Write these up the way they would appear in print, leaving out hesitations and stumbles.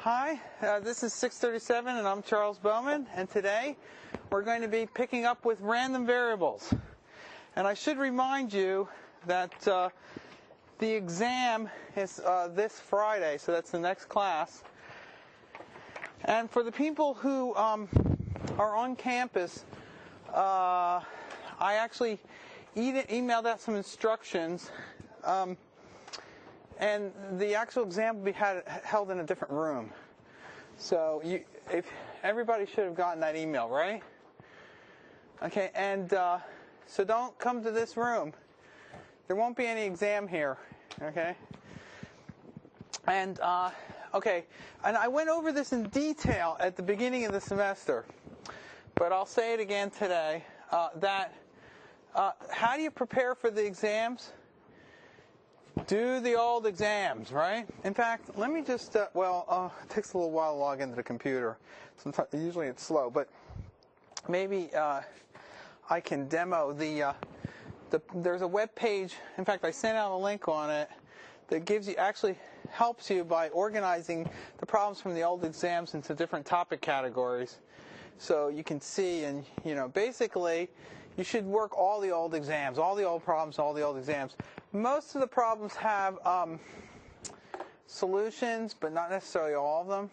Hi, this is 637 and I'm Charles Bowman, and today we're going to be picking up with random variables. And I should remind you that the exam is this Friday, so that's the next class. And for the people who are on campus, I actually emailed out some instructions, and the actual exam will be held in a different room. So if everybody should have gotten that email, right? Okay, and so don't come to this room. There won't be any exam here, okay? And okay, and I went over this in detail at the beginning of the semester, but I'll say it again today. That how do you prepare for the exams? Do the old exams, right? In fact, let me just, it takes a little while to log into the computer. Sometimes, usually it's slow, but maybe I can demo there's a web page. In fact, I sent out a link on it that actually helps you by organizing the problems from the old exams into different topic categories. So you can see, and basically, you should work all the old exams, all the old problems, all the old exams. Most of the problems have solutions, but not necessarily all of them.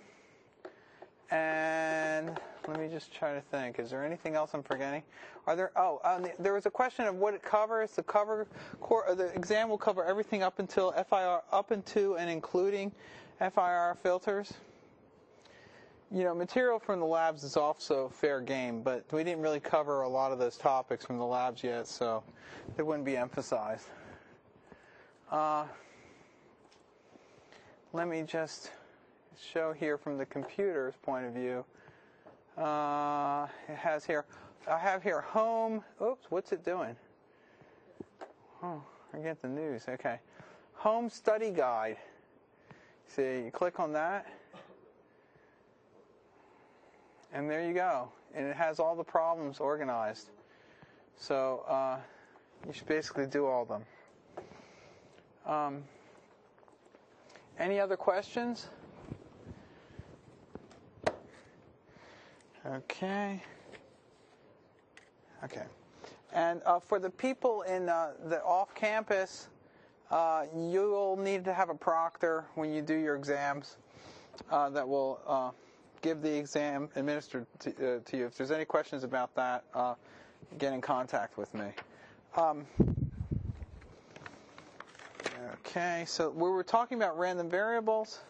And let me just try to think. Is there anything else I'm forgetting? There was a question of what it covers. The exam will cover everything up until FIR, up into and including FIR filters. Material from the labs is also fair game, but we didn't really cover a lot of those topics from the labs yet, so they wouldn't be emphasized. Let me just show here from the computer's point of view. It has here, I have here home. Oops, what's it doing? Oh, I get the news. Okay. Home study guide. See, you click on that. And there you go. And it has all the problems organized. So you should basically do all of them. Any other questions? Okay. And for the people in the off-campus, you'll need to have a proctor when you do your exams that will give the exam administered to you. If there's any questions about that, get in contact with me. Okay, so we were talking about random variables.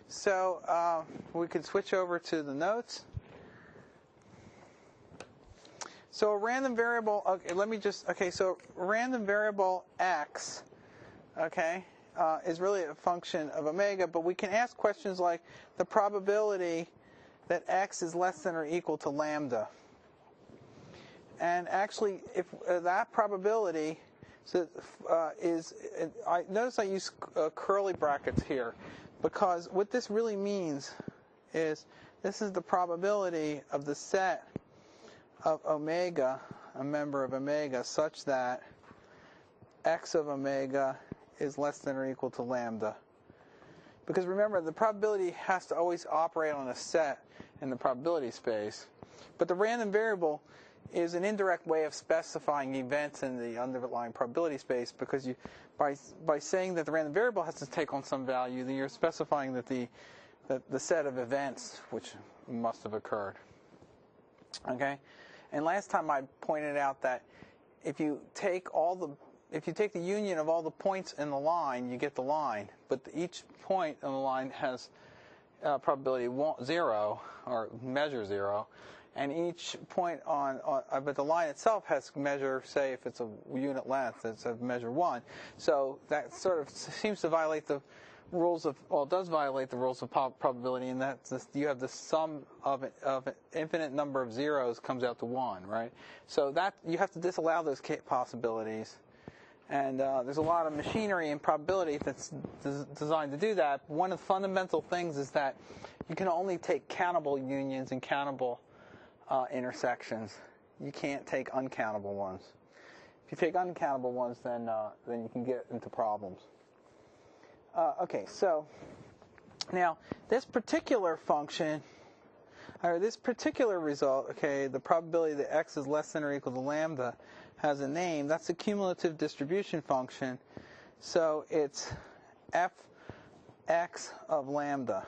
So we could switch over to the notes. So a random variable, so random variable x, is really a function of omega, but we can ask questions like the probability that x is less than or equal to lambda. And actually, if that probability notice I use curly brackets here, because what this really means is this is the probability of the set of omega, a member of omega, such that x of omega is less than or equal to lambda. Because remember, the probability has to always operate on a set in the probability space. But the random variable is an indirect way of specifying events in the underlying probability space, because by saying that the random variable has to take on some value, then you're specifying that the set of events which must have occurred. Okay? And last time I pointed out that if you take the union of all the points in the line, you get the line. But each point on the line has probability 0, or measure 0. And each point but the line itself has measure, say, if it's a unit length, it's a measure 1. So that sort of seems to violate the rules of, it does violate the rules of probability, and that you have the sum of an infinite number of zeros comes out to 1, right? So that you have to disallow those possibilities. And there's a lot of machinery and probability that's designed to do that. One of the fundamental things is that you can only take countable unions and countable intersections. You can't take uncountable ones. If you take uncountable ones, then you can get into problems. Okay, so now this particular function, or this particular result, okay, the probability that x is less than or equal to lambda has a name. That's a cumulative distribution function. So it's fx of lambda.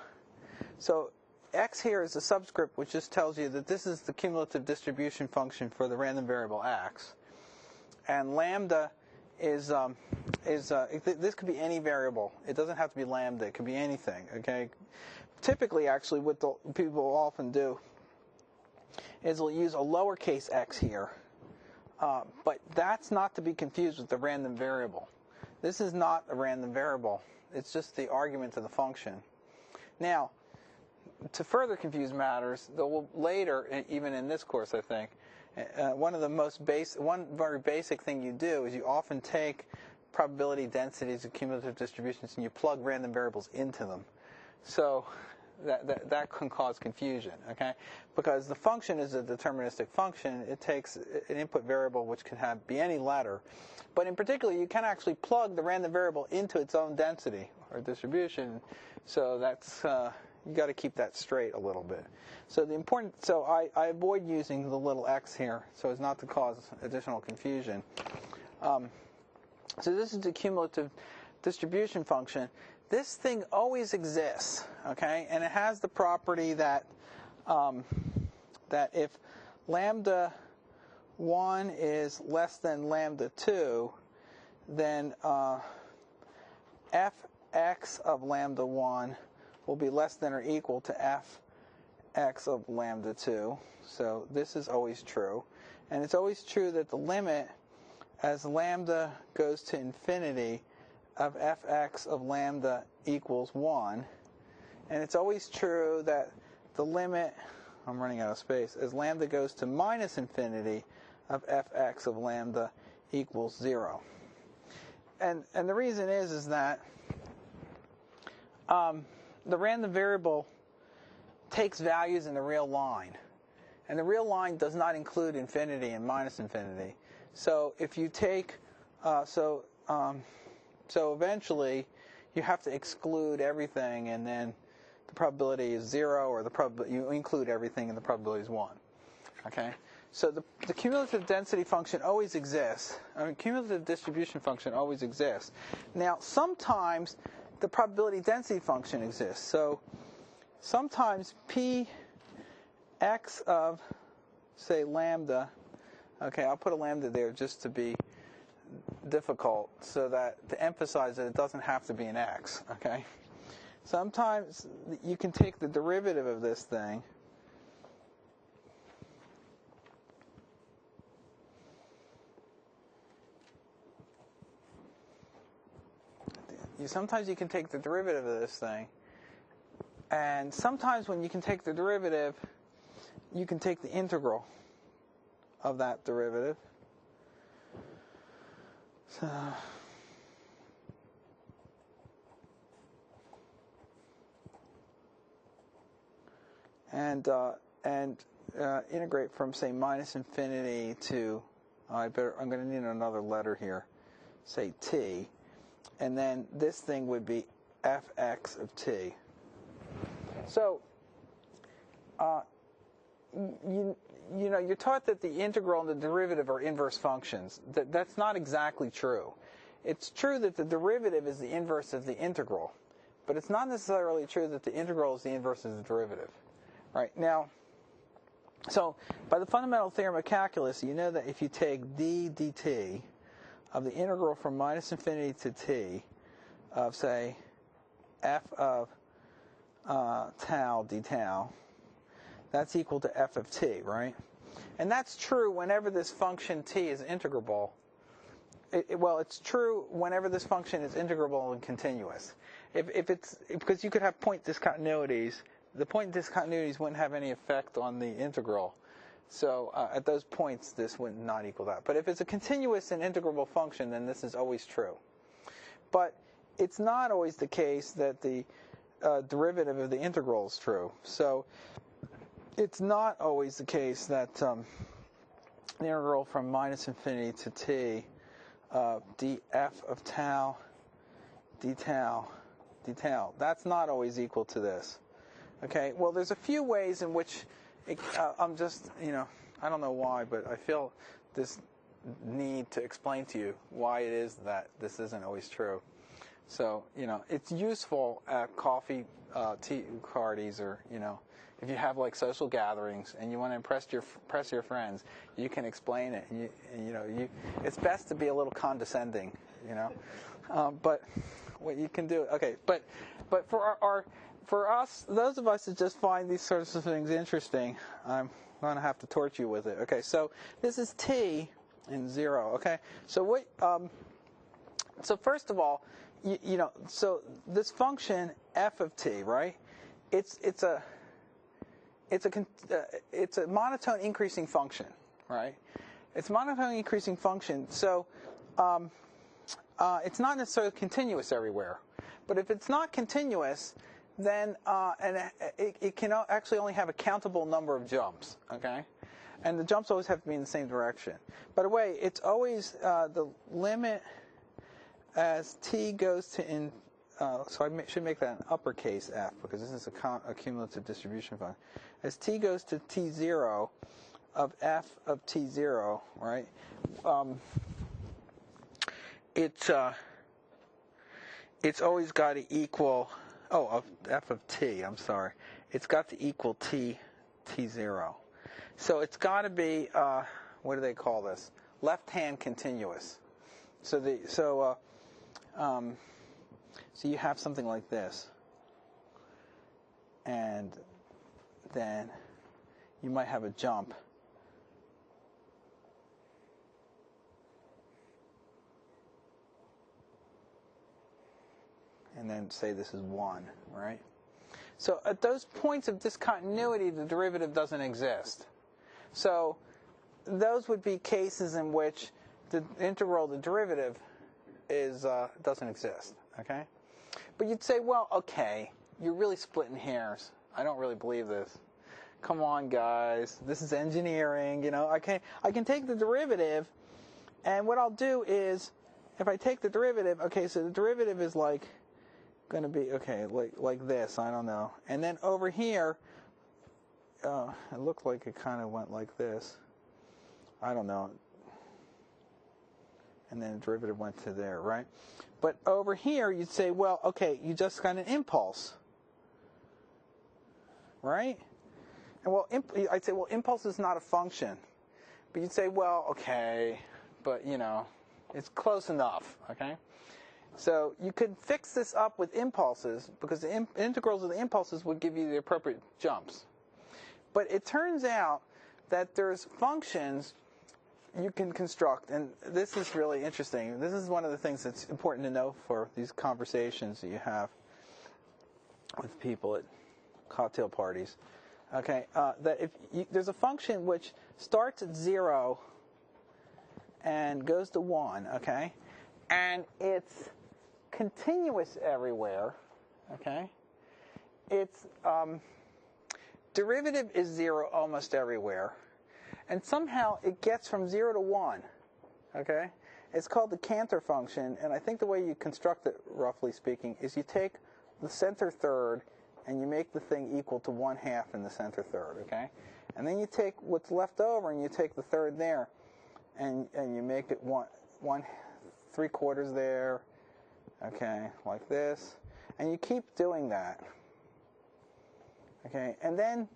So x here is a subscript which just tells you that this is the cumulative distribution function for the random variable x. And lambda is this could be any variable. It doesn't have to be lambda. It could be anything, okay? Typically, actually, what the people often do is they'll use a lowercase x here. But that's not to be confused with the random variable. This is not a random variable. It's just the argument of the function. Now, to further confuse matters, later, even in this course, I think, one very basic thing you do is you often take probability densities of cumulative distributions and you plug random variables into them. So that can cause confusion, okay? Because the function is a deterministic function. It takes an input variable which can be any letter. But in particular, you can actually plug the random variable into its own density or distribution. So that's you got to keep that straight a little bit. So I avoid using the little x here so as not to cause additional confusion. So this is the cumulative distribution function. This thing always exists, okay? And it has the property that that if lambda 1 is less than lambda 2, then fx of lambda 1 will be less than or equal to fx of lambda 2. So this is always true. And it's always true that the limit as lambda goes to infinity of fx of lambda equals 1. And it's always true that the limit, I'm running out of space, as lambda goes to minus infinity of fx of lambda equals 0. And the reason is that the random variable takes values in the real line. And the real line does not include infinity and minus infinity. So if you take, so eventually you have to exclude everything, and then the probability is 0, or you include everything and the probability is 1. Okay? So the cumulative density function always exists. Cumulative distribution function always exists. Now, sometimes the probability density function exists. So sometimes px of, say, lambda, okay, I'll put a lambda there just to be difficult, so that to emphasize that it doesn't have to be an x, okay? Sometimes you can take the derivative of this thing, sometimes you can take the derivative of this thing, and sometimes when you can take the derivative, you can take the integral of that derivative. So, and integrate from, say, minus infinity to, I'm going to need another letter here, say t, and then this thing would be fx of t. So, you're taught that the integral and the derivative are inverse functions. That's not exactly true. It's true that the derivative is the inverse of the integral, but it's not necessarily true that the integral is the inverse of the derivative. Right? Now, so by the fundamental theorem of calculus, you know that if you take d dt of the integral from minus infinity to t of, say, f of tau d tau, that's equal to f of t, right? And that's true whenever this function t is integrable. It's true whenever this function is integrable and continuous. Because you could have point discontinuities. The point discontinuities wouldn't have any effect on the integral. So at those points, this would not equal that. But if it's a continuous and integrable function, then this is always true. But it's not always the case that the derivative of the integral is true. So it's not always the case that the integral from minus infinity to t df of tau d tau detail. That's not always equal to this. Okay, well, there's a few ways in which I'm just, I don't know why, but I feel this need to explain to you why it is that this isn't always true. So, it's useful at coffee, tea parties, or, if you have like social gatherings and you want to impress your friends, you can explain it. And it's best to be a little condescending, but what you can do, okay. But for us, those of us that just find these sorts of things interesting, I'm going to have to torture you with it. Okay, so this is t and 0. Okay, so what? So first of all, so this function f of t, right? It's a monotone increasing function, right? It's a monotone increasing function. So it's not necessarily continuous everywhere, but if it's not continuous, then it can actually only have a countable number of jumps, okay? And the jumps always have to be in the same direction. By the way, it's always the limit as t goes to so I should make that an uppercase f, because this is a cumulative distribution function. As t goes to t0 of f of t0, right? It's always got to equal of f of t. I'm sorry. It's got to equal t0. So it's got to be what do they call this? Left-hand continuous. So you have something like this, and then you might have a jump. And then say this is 1, right? So at those points of discontinuity, the derivative doesn't exist. So those would be cases in which the integral of the derivative doesn't exist, okay? But you'd say, well, okay, you're really splitting hairs. I don't really believe this. Come on, guys. This is engineering, I can take the derivative, and what I'll do is, if I take the derivative, okay, so the derivative is like going to be, okay, like this, I don't know. And then over here, it looked like it kind of went like this. I don't know. And then the derivative went to there, right? But over here, you'd say, well, okay, you just got an impulse, right? And I'd say, well, impulse is not a function. But you'd say, well, okay, but, it's close enough, okay? So you could fix this up with impulses, because the integrals of the impulses would give you the appropriate jumps. But it turns out that there's functions you can construct, and this is really interesting. This is one of the things that's important to know for these conversations that you have with people at cocktail parties. Okay, that there's a function which starts at 0 and goes to 1, okay, and it's continuous everywhere, okay. Its derivative is 0 almost everywhere. And somehow it gets from 0 to 1, okay? It's called the Cantor function, and I think the way you construct it, roughly speaking, is you take the center third and you make the thing equal to 1/2 in the center third, okay? And then you take what's left over and you take the third there, and you make it 1/3 there, okay, like this, and you keep doing that, okay? And then,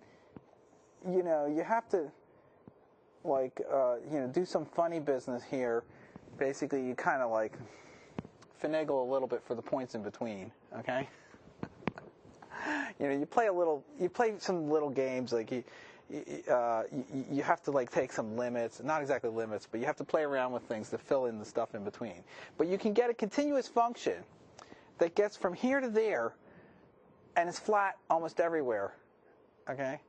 you have to do some funny business here. Basically, you kind of finagle a little bit for the points in between, okay? You play some little games, like you have to take some limits, not exactly limits, but you have to play around with things to fill in the stuff in between. But you can get a continuous function that gets from here to there, and is flat almost everywhere, okay?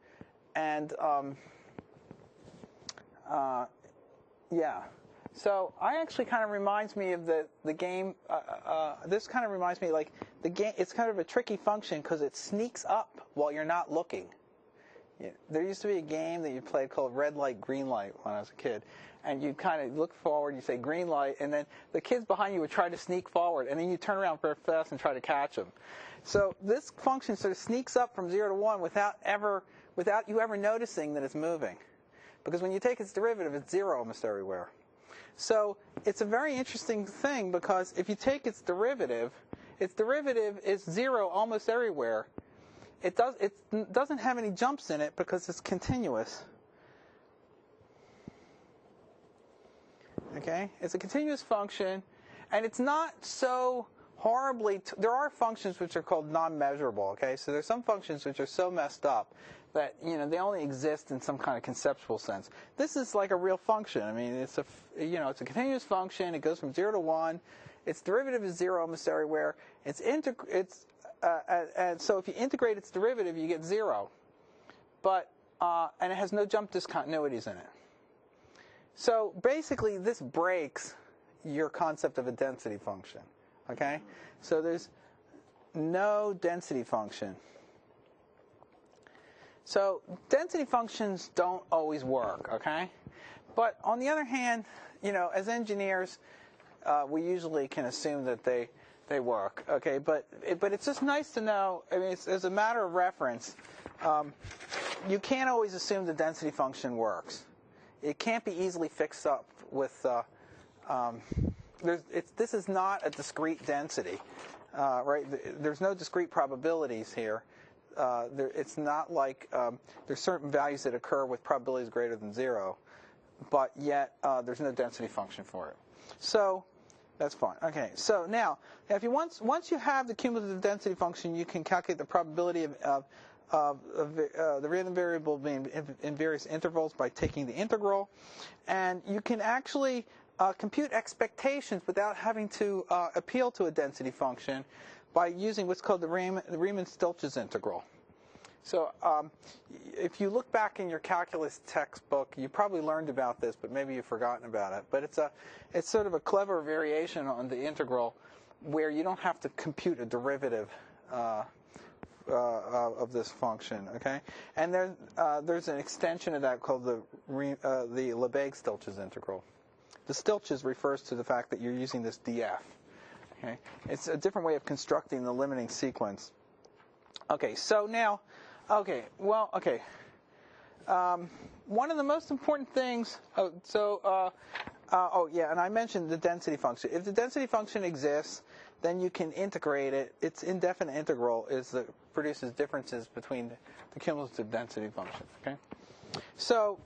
And yeah. So I actually kind of reminds me of the game. This kind of reminds me the game. It's kind of a tricky function because it sneaks up while you're not looking. There used to be a game that you played called Red Light, Green Light when I was a kid. And you kind of look forward, you say green light, and then the kids behind you would try to sneak forward, and then you turn around very fast and try to catch them. So this function sort of sneaks up from 0 to 1 without you ever noticing that it's moving. Because when you take its derivative, it's 0 almost everywhere. So it's a very interesting thing, because if you take its derivative is 0 almost everywhere. It doesn't have any jumps in it because it's continuous. Okay? It's a continuous function, and it's not so horribly... there are functions which are called non-measurable, okay? So there's some functions which are so messed up that, they only exist in some kind of conceptual sense. This is like a real function. I mean, it's a continuous function. It goes from 0 to 1. Its derivative is 0 almost everywhere. And so if you integrate its derivative, you get 0. But and it has no jump discontinuities in it. So basically, this breaks your concept of a density function. Okay? So there's no density function. So density functions don't always work. Okay? But on the other hand, as engineers, we usually can assume that they work. Okay? But it's just nice to know. I mean, as a matter of reference, you can't always assume the density function works. It can't be easily fixed up with. This is not a discrete density, right? There's no discrete probabilities here. It's not like there's certain values that occur with probabilities greater than 0, but yet there's no density function for it. So that's fine. Okay. So now, if you once you have the cumulative density function, you can calculate the probability of the random variable being in various intervals by taking the integral, and you can actually compute expectations without having to appeal to a density function by using what's called the Riemann-Stieltjes integral. So if you look back in your calculus textbook, you probably learned about this, but maybe you've forgotten about it. But it's sort of a clever variation on the integral where you don't have to compute a derivative of this function, okay? And there's an extension of that called the Lebesgue-Stieltjes integral. The Stieltjes refers to the fact that you're using this df. Okay, it's a different way of constructing the limiting sequence. Okay, so now, one of the most important things. And I mentioned the density function. If the density function exists, then you can integrate it. Its indefinite integral produces differences between the cumulative density functions. Okay, so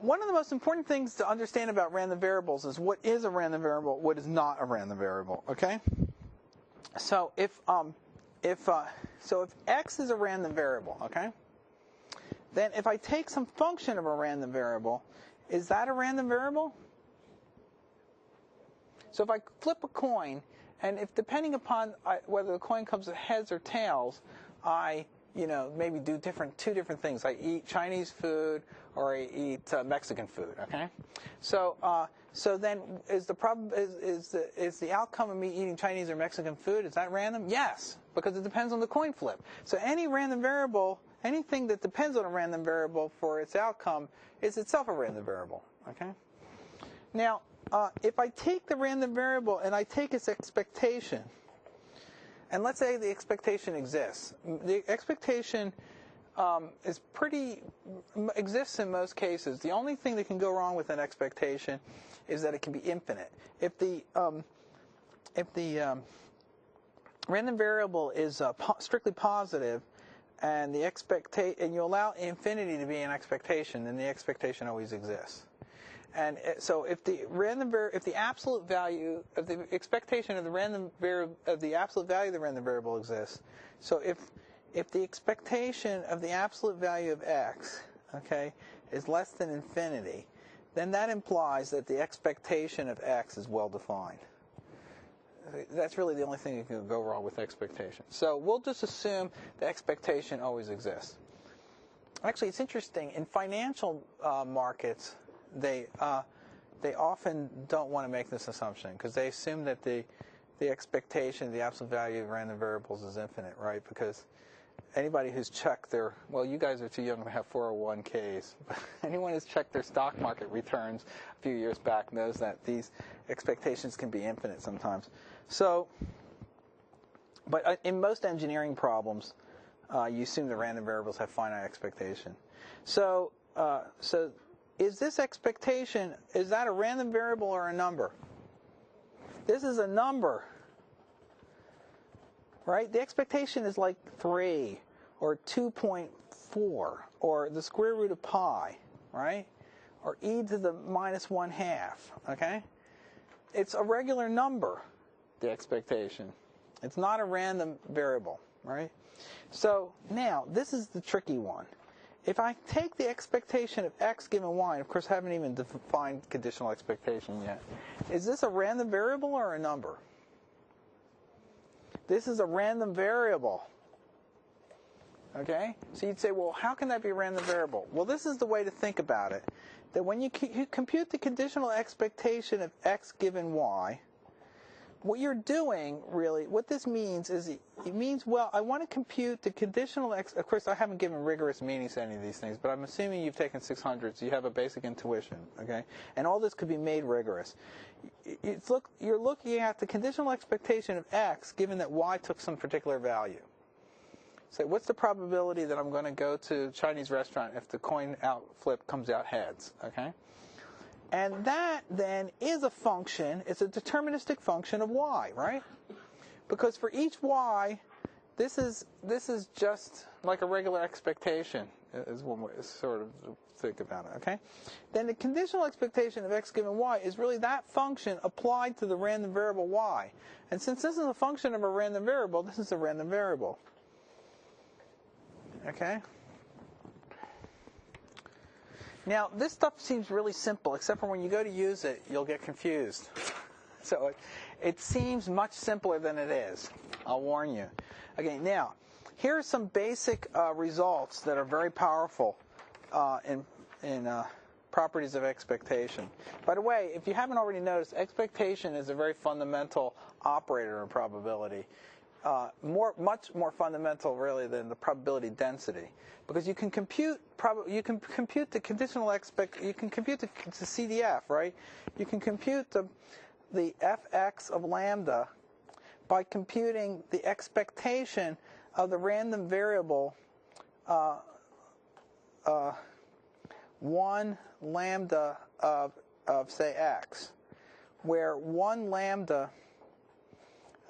one of the most important things to understand about random variables is what is a random variable, what is not a random variable. Okay, so if x is a random variable, okay, then if I take some function of a random variable, is that a random variable? So if I flip a coin, and if depending upon whether the coin comes with heads or tails, I maybe do two different things. I eat Chinese food or I eat Mexican food. Okay, so then is the outcome of me eating Chinese or Mexican food, is that random? Yes, because it depends on the coin flip. So any random variable, anything that depends on a random variable for its outcome is itself a random variable. Okay, now if I take the random variable and I take its expectation, and let's say the expectation exists. The expectation exists in most cases. The only thing that can go wrong with an expectation is that it can be infinite. If the random variable is strictly positive, and you allow infinity to be an expectation, then the expectation always exists. And so if the absolute value of the expectation of the absolute value of the random variable exists, so if the expectation of the absolute value of x, okay, is less than infinity, then that implies that the expectation of x is well defined. That's really the only thing that can go wrong with expectation. So we'll just assume the expectation always exists. Actually, it's interesting. In financial markets, they often don't want to make this assumption because they assume that the expectation, the absolute value of random variables is infinite, right? Because anybody who's checked their, well, you guys are too young to have 401ks, but anyone who's checked their stock market returns a few years back knows that these expectations can be infinite sometimes. So, but in most engineering problems, you assume the random variables have finite expectation. So is this expectation, is that a random variable or a number? This is a number, right? The expectation is like 3 or 2.4 or the square root of pi, right? Or e to the minus 1/2, okay? It's a regular number, the expectation. It's not a random variable, right? So now, this is the tricky one. If I take the expectation of x given y, and of course I haven't even defined conditional expectation yet, is this a random variable or a number? This is a random variable. Okay? So you'd say, well, how can that be a random variable? Well, this is the way to think about it. That when you compute the conditional expectation of x given y, what you're doing, really, what this means is, it means, well, I want to compute the conditional of course, I haven't given rigorous meanings to any of these things, but I'm assuming you've taken 600, so you have a basic intuition, okay? And all this could be made rigorous. You're looking at the conditional expectation of x, given that y took some particular value. So what's the probability that I'm going to go to a Chinese restaurant if the coin flip comes out heads, okay? And that, then, is a function, it's a deterministic function of y, right? Because for each y, this is just like a regular expectation, is one way to sort of think about it, okay? Then the conditional expectation of x given y is really that function applied to the random variable y. And since this is a function of a random variable, this is a random variable. Okay? Now, this stuff seems really simple, except for when you go to use it, you'll get confused. So it seems much simpler than it is. I'll warn you. Okay, now, here are some basic results that are very powerful in properties of expectation. By the way, if you haven't already noticed, expectation is a very fundamental operator in probability. Much more fundamental, really, than the probability density, because you can compute the conditional you can compute the CDF, right? You can compute the fx of lambda by computing the expectation of the random variable 1 lambda of say x, where 1 lambda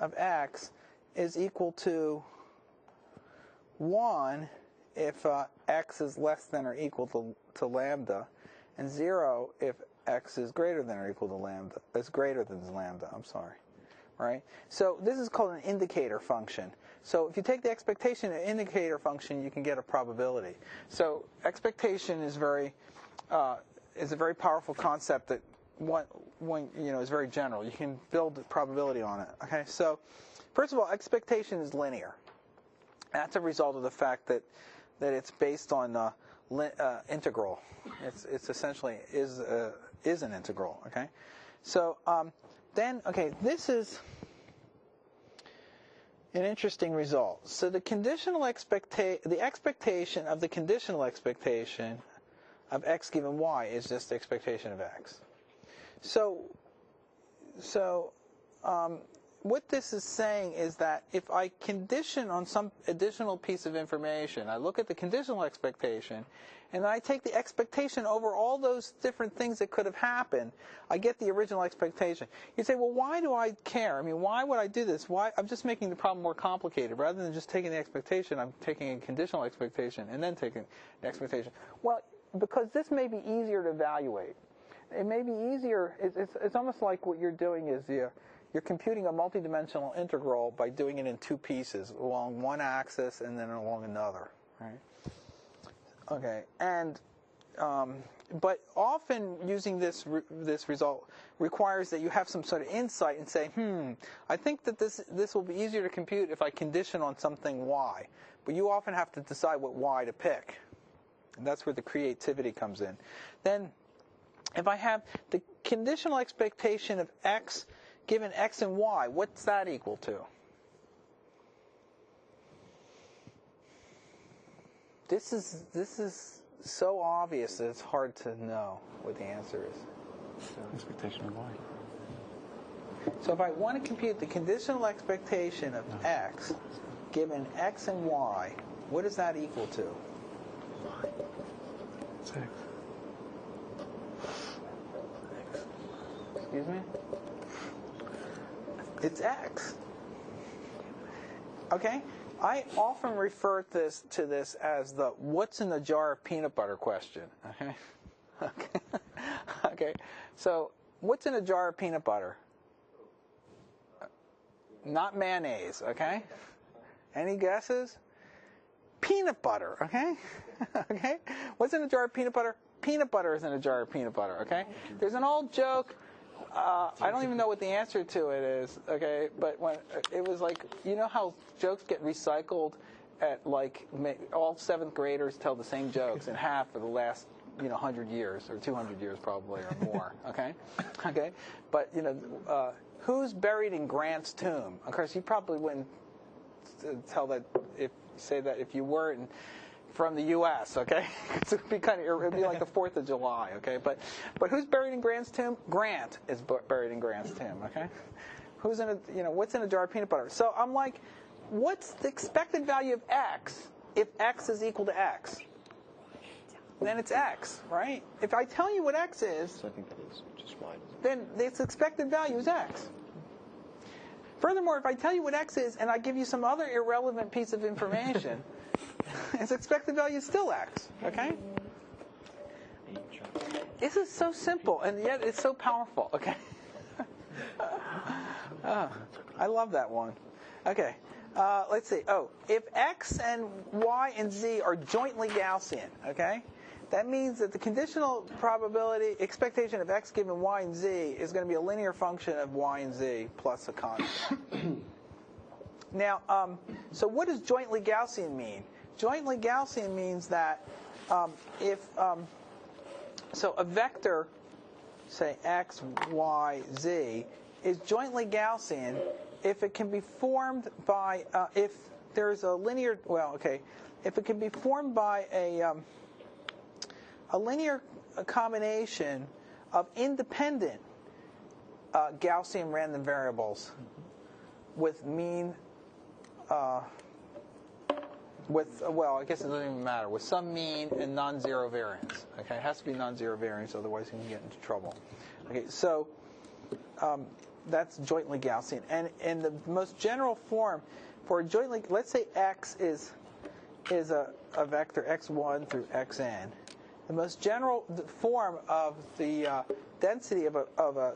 of x is equal to 1 if x is less than or equal to lambda, and 0 if x is greater than or equal to lambda. It's greater than lambda, I'm sorry. Right? So this is called an indicator function. So if you take the expectation of an indicator function, you can get a probability. So expectation is a very powerful concept that is very general. You can build probability on it. Okay? So first of all, expectation is linear. That's a result of the fact that it's based on integral. It's essentially is an integral. Okay, so this is an interesting result. So the expectation of the conditional expectation of x given y is just the expectation of x. So what this is saying is that if I condition on some additional piece of information, I look at the conditional expectation, and I take the expectation over all those different things that could have happened, I get the original expectation. You say, well, why do I care? I mean, why would I do this? Why? I'm just making the problem more complicated. Rather than just taking the expectation, I'm taking a conditional expectation and then taking the expectation. Well, because this may be easier to evaluate. It may be easier. It's almost like what you're doing is you're computing a multidimensional integral by doing it in two pieces, along one axis and then along another, right? Okay, and but often using this result requires that you have some sort of insight and say, I think that this will be easier to compute if I condition on something y. But you often have to decide what y to pick, and that's where the creativity comes in. Then, if I have the conditional expectation of x given x and y, what's that equal to? this is so obvious that it's hard to know what the answer is. Expectation of y. So if I want to compute the conditional expectation of x given x and y, what is that equal to? It's x. Excuse me? It's x. Okay? I often refer to this as the what's in the jar of peanut butter question. Okay? Okay. Okay. So, what's in a jar of peanut butter? Not mayonnaise, okay? Any guesses? Peanut butter, okay? Okay? What's in a jar of peanut butter? Peanut butter is in a jar of peanut butter, okay? There's an old joke. I don't even know what the answer to it is, okay? But when it was like, you know how jokes get recycled at like all 7th graders tell the same jokes in half for the last 100 years or 200 years probably or more, okay? Okay? But, who's buried in Grant's tomb? Of course, you probably wouldn't say that if you weren't from the U.S., okay? So it'd be like the 4th of July, okay? But who's buried in Grant's tomb? Grant is buried in Grant's tomb, okay? Who's in what's in a jar of peanut butter? So I'm like, what's the expected value of x if x is equal to x? Then it's x, right? If I tell you what x is, So I think that is just y. then its expected value is x. Furthermore, if I tell you what x is and I give you some other irrelevant piece of information, its expected value is still x, okay? This is so simple, and yet it's so powerful, okay? I love that one. Okay, let's see. If x and y and z are jointly Gaussian, okay? That means that the conditional probability expectation of x given y and z is going to be a linear function of y and z plus a constant. Now, so what does jointly Gaussian mean? Jointly Gaussian means that so a vector, say x, y, z, is jointly Gaussian if it can be formed by if there's a linear. If it can be formed by a linear combination of independent Gaussian random variables with mean, I guess it doesn't even matter, with some mean and non-zero variance. Okay, it has to be non-zero variance, otherwise you can get into trouble. Okay, so that's jointly Gaussian. And in the most general form for a jointly, let's say x is a vector x1 through xn. The most general form of the density of a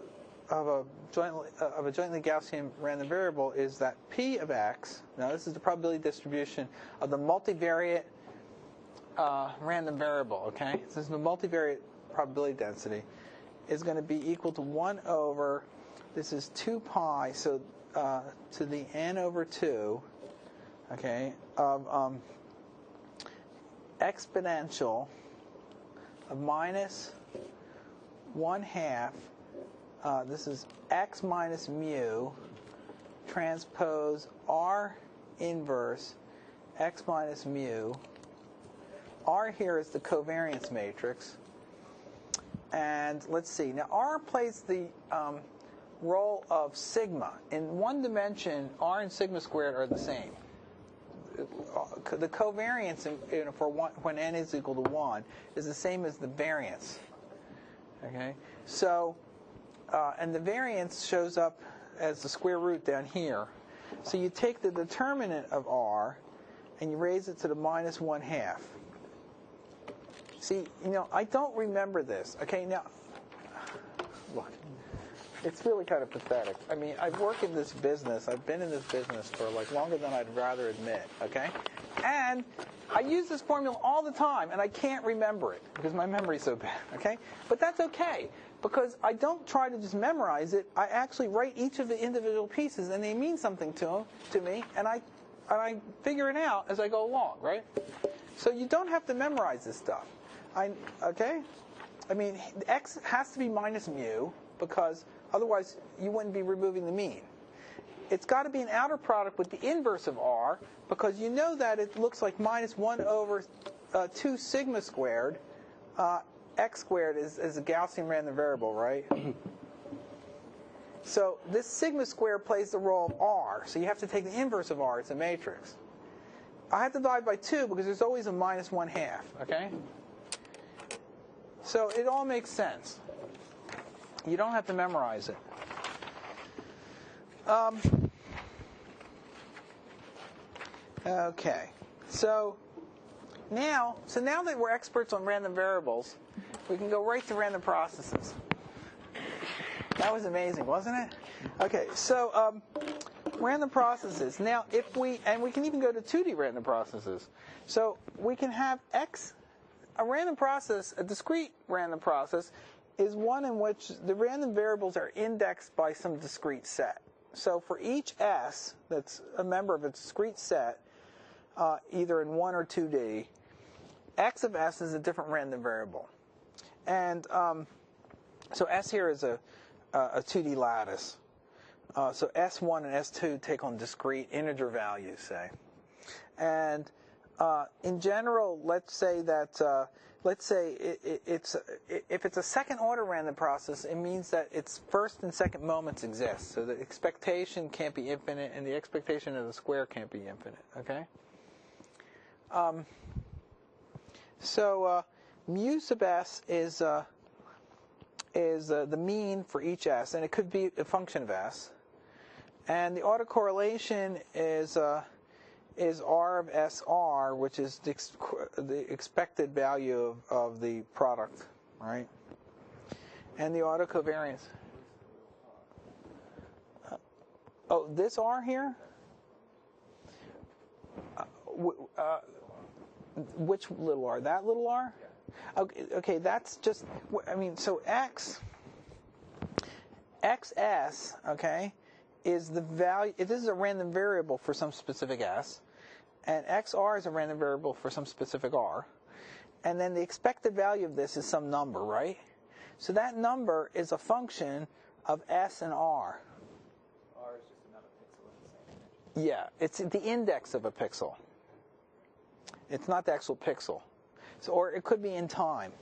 jointly Gaussian random variable is that p of x. Now this is the probability distribution of the multivariate random variable. Okay, so this is the multivariate probability density is going to be equal to 1 over. This is 2 pi. So to the n over 2. Okay, of exponential of minus 1/2. This is x minus mu transpose r inverse x minus mu. R here is the covariance matrix. And let's see. Now R plays the role of sigma. In one dimension, R and sigma squared are the same. The covariance for when n is equal to 1 is the same as the variance. Okay, so and the variance shows up as the square root down here. So you take the determinant of r and you raise it to the minus 1/2. See, I don't remember this. Okay, now look. It's really kind of pathetic. I mean, I've worked in this business. I've been in this business for longer than I'd rather admit, okay? And I use this formula all the time, and I can't remember it because my memory's so bad, okay? But that's okay because I don't try to just memorize it. I actually write each of the individual pieces, and they mean something to me, and I figure it out as I go along, right? So you don't have to memorize this stuff. Okay? I mean, x has to be minus mu because otherwise, you wouldn't be removing the mean. It's got to be an outer product with the inverse of r, because you know that it looks like minus 1 over 2 sigma squared, x squared is a Gaussian random variable, right? So this sigma squared plays the role of r. So you have to take the inverse of r. It's a matrix. I have to divide by 2 because there's always a minus 1/2. Okay? So it all makes sense. You don't have to memorize it. Okay. So now that we're experts on random variables, we can go right to random processes. That was amazing, wasn't it? Okay, so random processes. Now, we can even go to 2D random processes. So we can have a random process, a discrete random process, is one in which the random variables are indexed by some discrete set. So for each S that's a member of a discrete set, either in 1 or 2D, x of S is a different random variable. And so S here is a 2D lattice. So S1 and S2 take on discrete integer values, say. And in general, let's say if it's a second order random process, it means that its first and second moments exist. So the expectation can't be infinite, and the expectation of the square can't be infinite. Okay. So mu sub s is the mean for each s, and it could be a function of s. And the autocorrelation is r of SR, which is the expected value of the product, right? And the autocovariance. Oh, this R here? Which little r? That little r? Okay, that's just, so xs, okay, is the value, this is a random variable for some specific s, and xr is a random variable for some specific r, and then the expected value of this is some number, right? So that number is a function of s and r. R is just another pixel in the same image. Yeah, it's the index of a pixel. It's not the actual pixel. So, or it could be in time,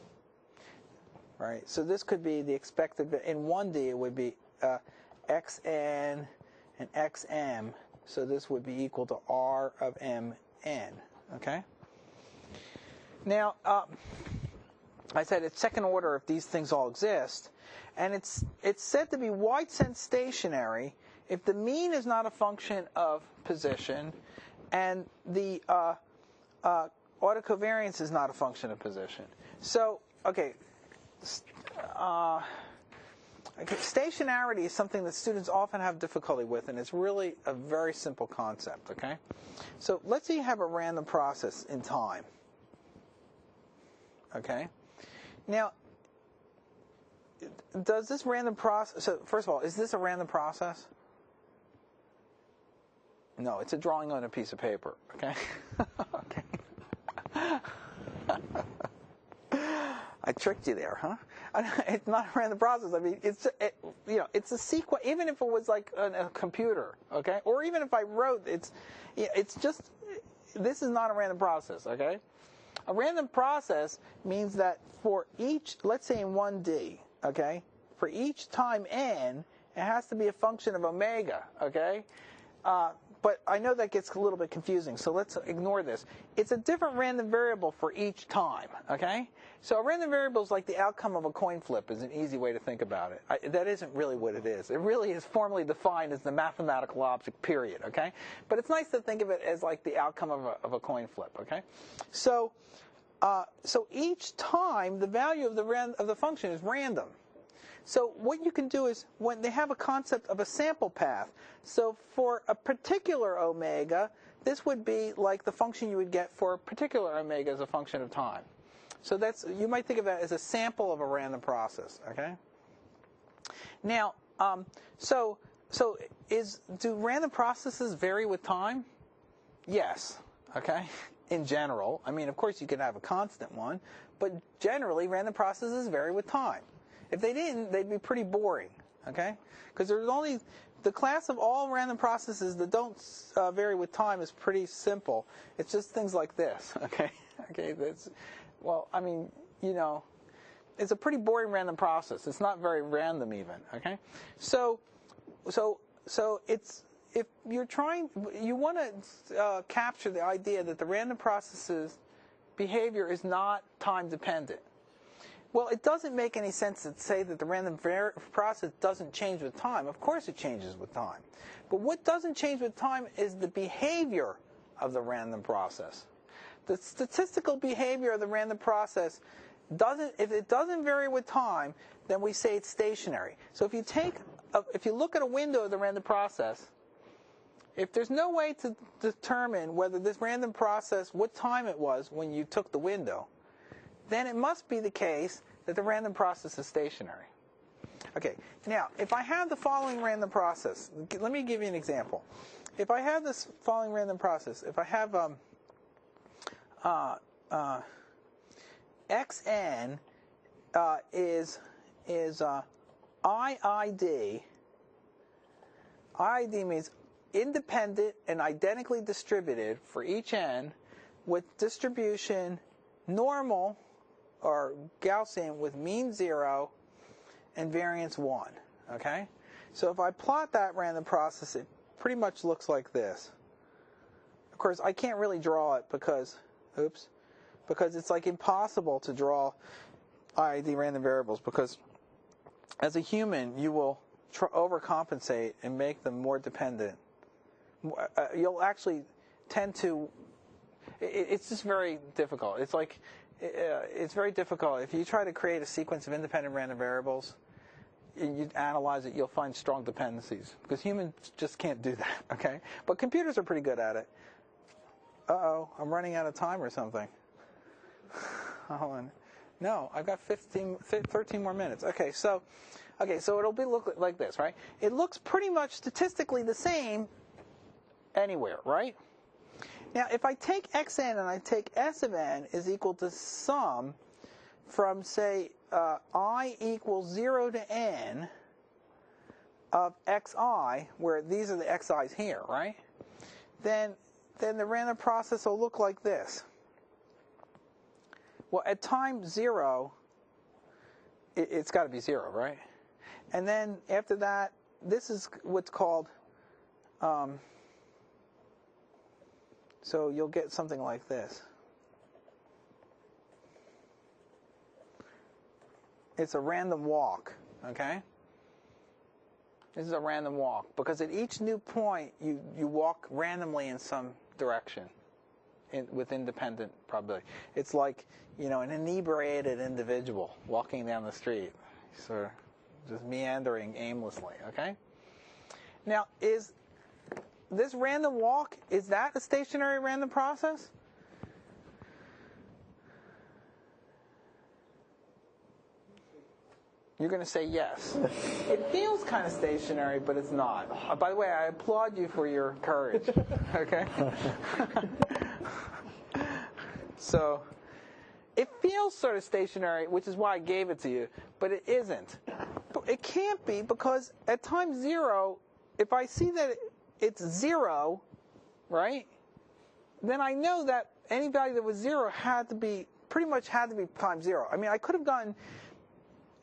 right? So this could be the expected, in 1D it would be xn and xm, so this would be equal to r of mn, okay? Now, I said it's second order if these things all exist, and it's said to be wide sense stationary if the mean is not a function of position, and the autocovariance is not a function of position. So, okay, stationarity is something that students often have difficulty with, and it's really a very simple concept, okay? So let's say you have a random process in time, okay? Now, does this random process, so first of all, is this a random process? No, it's a drawing on a piece of paper, okay? Okay. I tricked you there, huh? It's not a random process. I mean, it's a sequence. Even if it was like a computer, okay, or even if I wrote, it's just, this is not a random process, okay? A random process means that for each, let's say in 1D, okay, for each time n, it has to be a function of omega, okay? But I know that gets a little bit confusing, so let's ignore this. It's a different random variable for each time, okay? So a random variable is like the outcome of a coin flip is an easy way to think about it. That isn't really what it is. It really is formally defined as the mathematical object, period, okay? But it's nice to think of it as like the outcome of a coin flip, okay? So each time, the value of the function is random. So what you can do is, when they have a concept of a sample path, so for a particular omega, this would be like the function you would get for a particular omega as a function of time. So you might think of that as a sample of a random process, okay? Now, do random processes vary with time? Yes, okay? In general. I mean, of course you could have a constant one, but generally random processes vary with time. If they didn't, they'd be pretty boring, okay? Because there's only the class of all random processes that don't vary with time is pretty simple. It's just things like this, okay? Okay, that's, well, I mean, you know, it's a pretty boring random process. It's not very random even, okay? So it's, if you're trying, you want to capture the idea that the random process's behavior is not time dependent. Well, it doesn't make any sense to say that the random process doesn't change with time. Of course it changes with time. But what doesn't change with time is the behavior of the random process. The statistical behavior of the random process doesn't, if it doesn't vary with time, then we say it's stationary. So if you look at a window of the random process, if there's no way to determine whether this random process, what time it was when you took the window, then it must be the case that the random process is stationary. Okay, now, if I have the following random process, let me give you an example. If I have this following random process, if I have xn is IID. IID means independent and identically distributed for each n with distribution normal or Gaussian with mean 0 and variance 1, okay? So if I plot that random process, it pretty much looks like this. Of course, I can't really draw it because it's like impossible to draw IID random variables because as a human, you will overcompensate and make them more dependent. You'll actually tend to, it's just very difficult. It's like, it's very difficult. If you try to create a sequence of independent random variables, and you analyze it, you'll find strong dependencies because humans just can't do that, okay? But computers are pretty good at it. Uh-oh, I'm running out of time or something. Hold on. No, I've got 13 more minutes. Okay, so it'll look like this, right? It looks pretty much statistically the same anywhere, right? Now, if I take xn and I take s of n is equal to sum from, say, I equals 0 to n of xi, where these are the xi's here, right? Then the random process will look like this. Well, at time 0, it's got to be 0, right? And then after that, this is what's called, so you'll get something like this. It's a random walk, okay? This is a random walk because at each new point, you walk randomly in some direction with independent probability. It's like, you know, an inebriated individual walking down the street, sort of just meandering aimlessly, okay? Now, is this random walk, is that a stationary random process? You're going to say yes. It feels kind of stationary, but it's not. By the way, I applaud you for your courage. Okay? So, it feels sort of stationary, which is why I gave it to you, but it isn't. It can't be because at time 0, if I see that it's 0, right, then I know that any value that was 0 pretty much had to be time 0. I mean, I could have gotten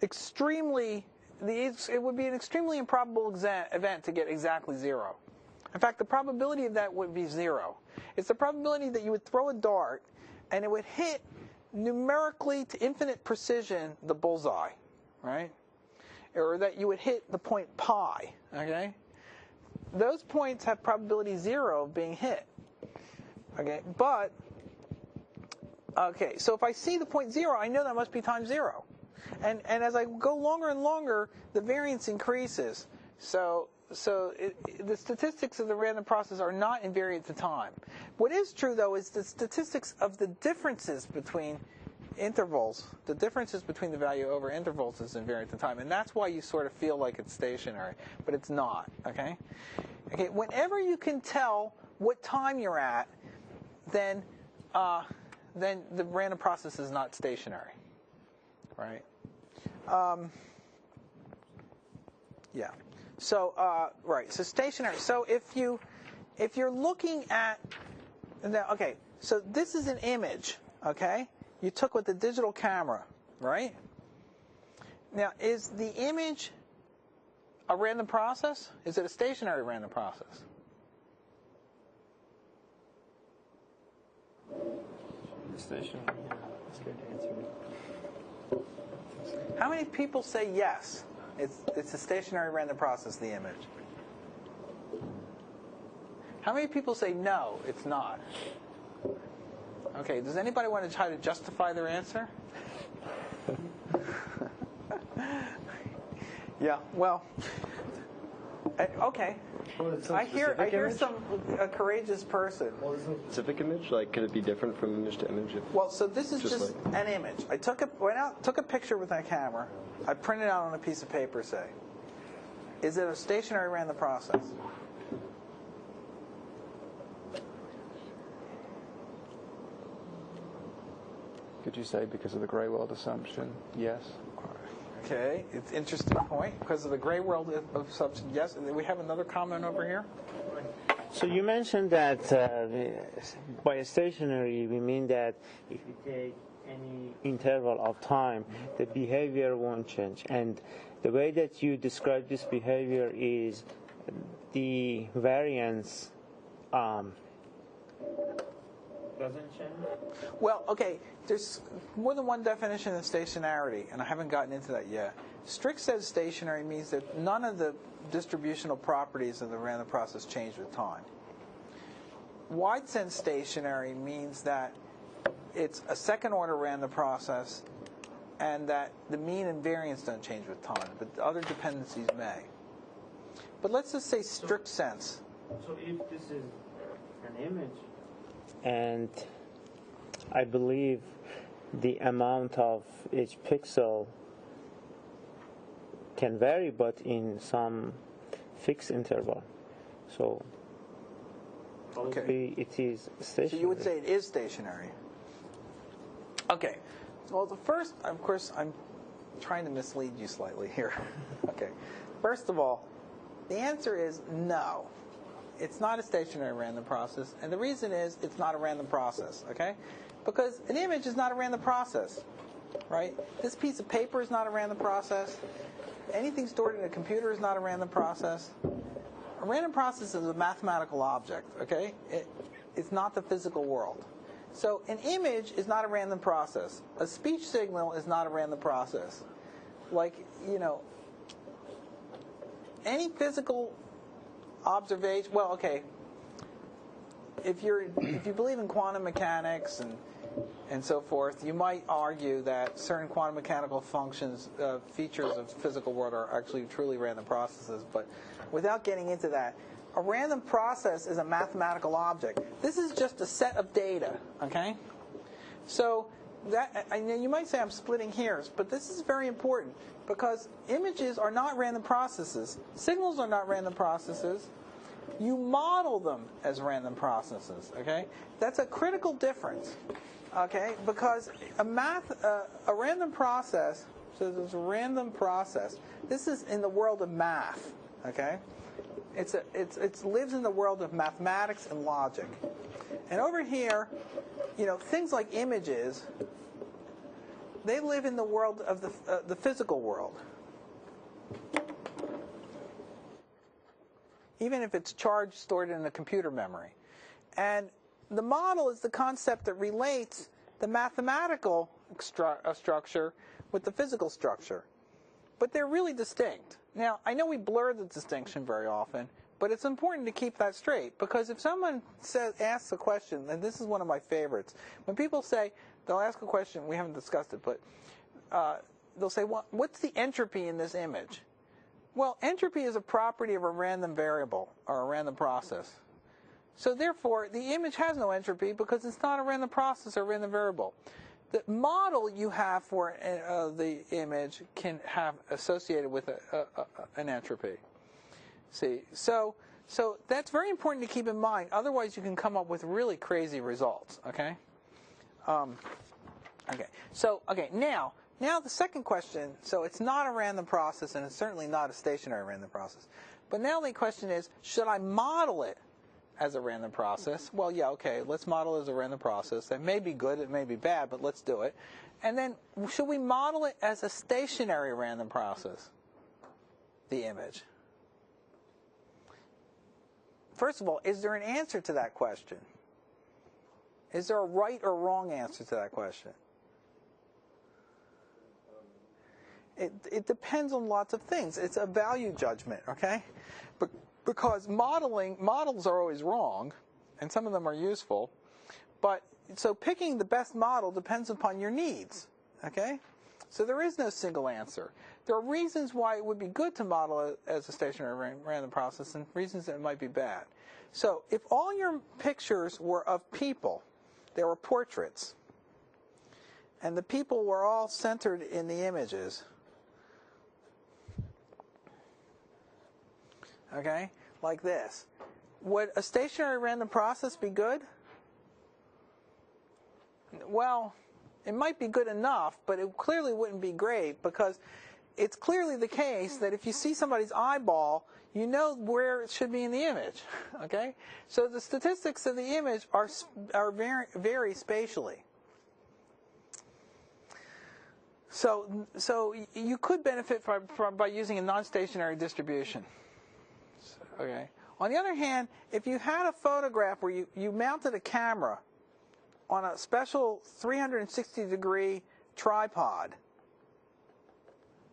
it would be an extremely improbable event to get exactly 0. In fact, the probability of that would be 0. It's the probability that you would throw a dart and it would hit numerically to infinite precision the bullseye, right? Or that you would hit the point pi, okay? Those points have probability 0 of being hit, okay? But, okay, so if I see the point 0, I know that must be time 0. And as I go longer and longer, the variance increases. So the statistics of the random process are not invariant to time. What is true, though, is the statistics of the differences between intervals, the differences between the value over intervals is invariant to time. And that's why you sort of feel like it's stationary, but it's not, okay? Okay, whenever you can tell what time you're at, then the random process is not stationary, right? Yeah. So right, so stationary. So if you're looking at now, okay, so this is an image, okay, you took with the digital camera, right? Now, is the image a random process? Is it a stationary random process? Stationary. Yeah, that's a good answer. How many people say yes? It's a stationary random process, the image. How many people say no, it's not? Okay, does anybody want to try to justify their answer? Yeah, well, okay. Well, I hear some courageous person. Well, isn't a specific image? Like, could it be different from image to image? Well, so this is just an image. I went out, took a picture with my camera. I printed it out on a piece of paper, say. Is it a stationary random process? Could you say because of the gray world assumption? Yes. Okay, it's an interesting point. Because of the gray world assumption, yes. And then we have another comment over here. So you mentioned that by stationary we mean that if you take any interval of time, the behavior won't change. And the way that you describe this behavior is the variance doesn't change? Well, okay, there's more than one definition of stationarity, and I haven't gotten into that yet. Strict sense stationary means that none of the distributional properties of the random process change with time. Wide sense stationary means that it's a second order random process and that the mean and variance don't change with time, but the other dependencies may. But let's just say strict sense. So if this is an image, and I believe the amount of each pixel can vary, but in some fixed interval. So probably it is stationary. So you would say it is stationary. Okay. Well, the first, of course, I'm trying to mislead you slightly here. Okay. First of all, the answer is no. It's not a stationary random process, and the reason is it's not a random process, okay? Because an image is not a random process, right? This piece of paper is not a random process. Anything stored in a computer is not a random process. A random process is a mathematical object, okay? It's not the physical world. So an image is not a random process. A speech signal is not a random process. Like, any physical observation, well, okay, if you believe in quantum mechanics and so forth, you might argue that certain quantum mechanical functions, features of physical world are actually truly random processes. But without getting into that, a random process is a mathematical object. This is just a set of data, okay? So that, you might say I'm splitting hairs, but this is very important because images are not random processes. Signals are not random processes. You model them as random processes, okay? That's a critical difference, okay? Because a random process, so there's a random process. This is in the world of math, okay? It lives in the world of mathematics and logic. And over here, things like images, they live in the world of the physical world. Even if it's charge stored in a computer memory. And the model is the concept that relates the mathematical structure with the physical structure. But they're really distinct. Now, I know we blur the distinction very often, but it's important to keep that straight, because if someone asks a question, and this is one of my favorites, when people say, they'll ask a question, we haven't discussed it, but they'll say, well, what's the entropy in this image? Well, entropy is a property of a random variable or a random process. So therefore, the image has no entropy because it's not a random process or a random variable. The model you have for the image can have associated with an entropy. See, so that's very important to keep in mind. Otherwise, you can come up with really crazy results. Okay. Okay. So now Now the second question, so it's not a random process and it's certainly not a stationary random process. But now the question is, should I model it as a random process? Well, yeah, okay, let's model it as a random process. That may be good, it may be bad, but let's do it. And then should we model it as a stationary random process, the image? First of all, is there an answer to that question? Is there a right or wrong answer to that question? It depends on lots of things. It's a value judgment, okay? But because models are always wrong, and some of them are useful, but so picking the best model depends upon your needs, okay? So there is no single answer. There are reasons why it would be good to model it as a stationary random process and reasons that it might be bad. So if all your pictures were of people, they were portraits, and the people were all centered in the images, okay, like this, would a stationary random process be good? Well, it might be good enough, but it clearly wouldn't be great, because it's clearly the case that if you see somebody's eyeball, you know where it should be in the image, okay? So the statistics of the image are vary spatially. So you could benefit by using a non-stationary distribution. Okay. On the other hand, if you had a photograph where you mounted a camera on a special 360-degree tripod,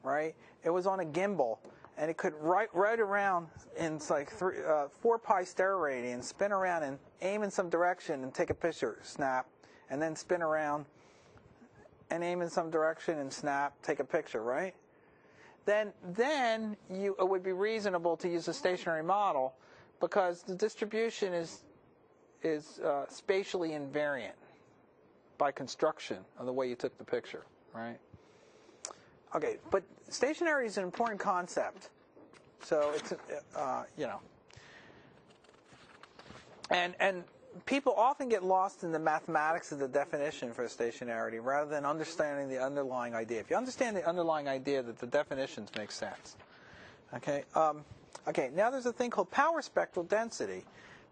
right? It was on a gimbal, and it could right around in like 4 pi stereo spin around and aim in some direction and take a picture, snap, and then spin around and aim in some direction and snap, take a picture, right? Then it would be reasonable to use a stationary model because the distribution is spatially invariant by construction of the way you took the picture, right? Okay, but stationary is an important concept. So it's, and people often get lost in the mathematics of the definition for stationarity rather than understanding the underlying idea. If you understand the underlying idea, that the definitions make sense. Okay. Okay. Now there's a thing called power spectral density.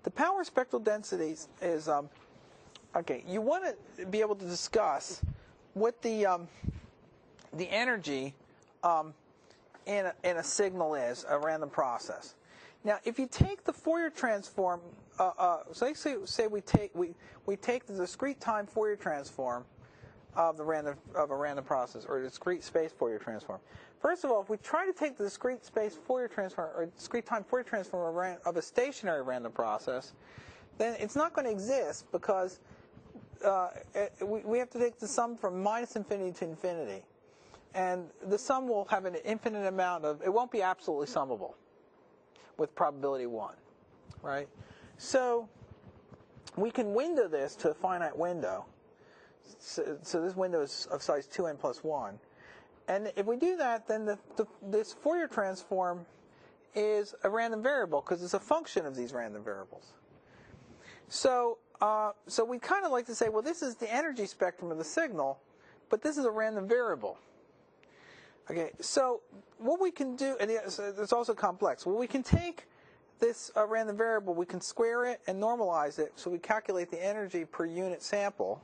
The power spectral density is okay. You want to be able to discuss what the energy in a signal is, a random process. Now, if you take the Fourier transform, so say we take the discrete time Fourier transform of a random process, or discrete space Fourier transform. First of all, if we try to take the discrete space Fourier transform or discrete time Fourier transform of a stationary random process, then it's not going to exist because we have to take the sum from minus infinity to infinity, and the sum will have an infinite amount of. It won't be absolutely summable with probability 1, right? So we can window this to a finite window. So this window is of size 2n plus 1. And if we do that, then this Fourier transform is a random variable because it's a function of these random variables. So we kind of like to say, well, this is the energy spectrum of the signal, but this is a random variable. Okay, so what we can do, and it's also complex. Well, we can take this random variable, we can square it and normalize it, so we calculate the energy per unit sample.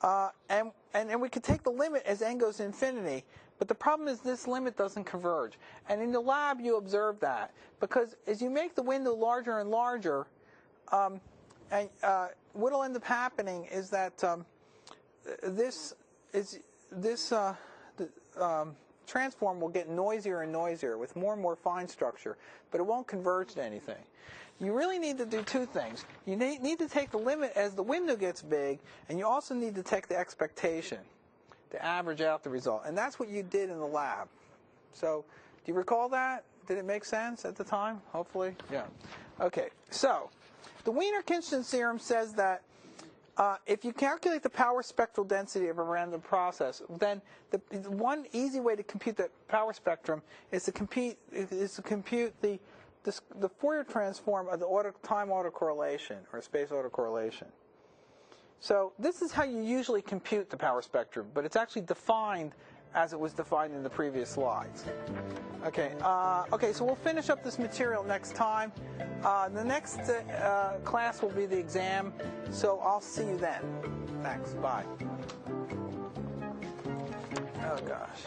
And we can take the limit as n goes to infinity, but the problem is this limit doesn't converge. And in the lab, you observe that, because as you make the window larger and larger, what'll end up happening is that transform will get noisier and noisier with more and more fine structure, but it won't converge to anything. You really need to do two things. You need to take the limit as the window gets big, and you also need to take the expectation to average out the result. And that's what you did in the lab. So, do you recall that? Did it make sense at the time? Hopefully? Yeah. Okay, so the Wiener-Khinchin theorem says that if you calculate the power spectral density of a random process, then the one easy way to compute the power spectrum is to compute the Fourier transform of the time autocorrelation or space autocorrelation. So this is how you usually compute the power spectrum, but it's actually defined as it was defined in the previous slides. Okay, so we'll finish up this material next time. The next class will be the exam, so I'll see you then. Thanks, bye. Oh gosh.